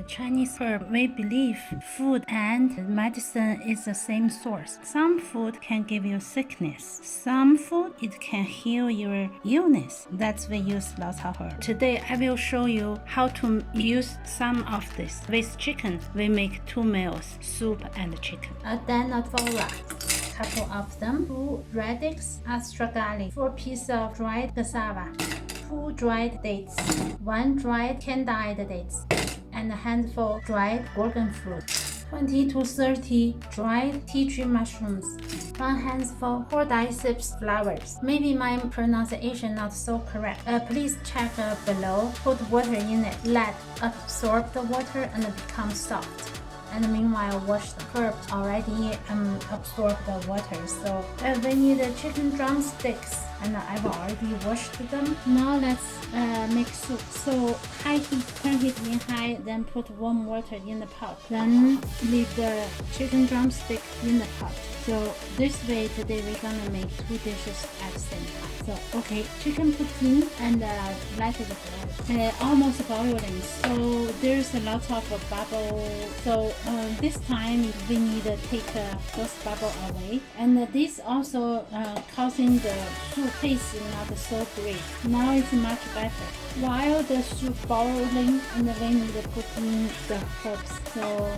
Chinese herb, we believe food and medicine is the same source. Some food can give you sickness. Some food, it can heal your illness. That's we use lots of herb. Today, I will show you how to use some of this. With chicken, we make 2 meals, soup and chicken. Adenophora, couple of them. 2 Radix Astragali, 4 pieces of dried cassava, 2 dried dates, 1 dried Candied Dates, and a handful dried Gorgon Fruit, 20 to 30 dried tea tree mushrooms, 1 handful Cordyceps Flowers. Maybe my pronunciation not so correct. Please check below. Put water in it. Let absorb the water and become soft. And meanwhile, wash the herbs already absorb the water. So we need chicken drumsticks, and I've already washed them. Now let's make soup. So high heat, turn heat in high, then put warm water in the pot. Then leave the chicken drumstick in the pot. So this way today we're gonna make 2 dishes at the same time. So okay, chicken put in and let it boil. Almost boiling. So there's a lot of bubble. So this time we need to take those bubble away. And this also causing the soup taste not so great. Now it's much better. While the soup boiling, and we need to put in the herbs. So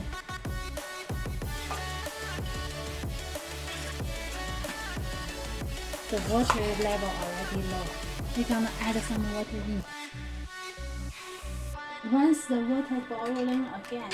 the water level already low. We're gonna add some water in. Once the water boiling again,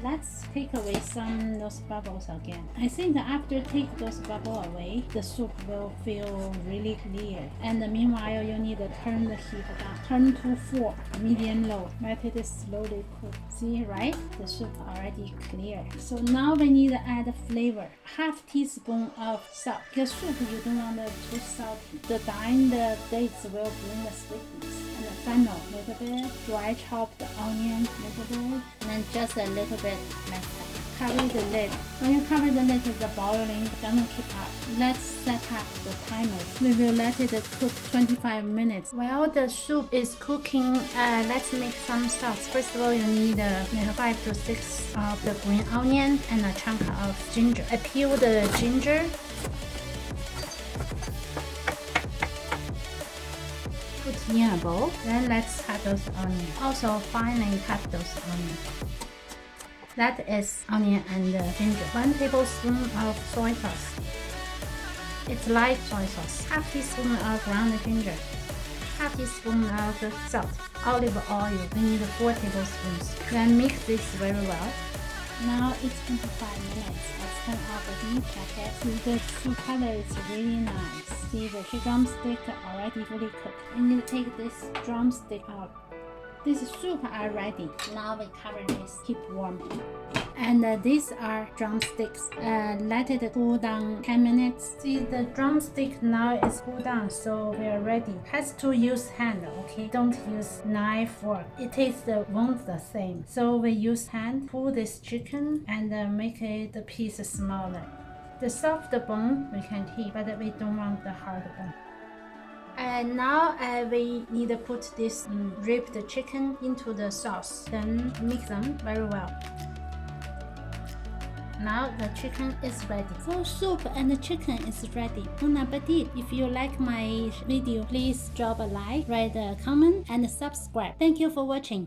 let's take away some those bubbles again. I think after take those bubbles away, the soup will feel really clear. And meanwhile, you need to turn the heat down. Turn to 4, medium low. Let it slowly cook. See, right? The soup already clear. So now we need to add flavor. Half teaspoon of salt. Because soup you don't want it too salty. The dying dates will bring the sweetness. And the fennel, a little bit. Dry chopped onion, a little bit. And then just a little bit like that. Cover the lid. When you cover the lid, the boiling doesn't keep up. Let's set up the timer. We will let it cook 25 minutes. While the soup is cooking, let's make some sauce. First of all, you need 5 to 6 of the green onion and a chunk of ginger. I peel the ginger. Put in a bowl. Then let's cut those onions. Also finely cut those onions. That is onion and ginger. 1 tablespoon of soy sauce. It's light soy sauce. Half teaspoon of ground ginger. Half teaspoon of salt. Olive oil. We need 4 tablespoons. Then mix this very well. Now it's 25 minutes. Let's turn off the heat. Check it. See, the soup color is really nice. See, the drumstick already fully cooked. We need to take this drumstick out. This soup are ready. Now we cover this, keep warm. And these are drumsticks. Let it cool down 10 minutes. See, the drumstick now is cooled down, so we are ready. Has to use hand, okay? Don't use knife, fork. It tastes won't the same. So we use hand, pull this chicken and make it the piece smaller. The soft bone we can keep, but we don't want the hard bone. And now we need to put this ripped chicken into the sauce. Then mix them very well. Now the chicken is ready. So soup and the chicken is ready. Bonne Appétit. If you like my video, please drop a like, write a comment, and subscribe. Thank you for watching.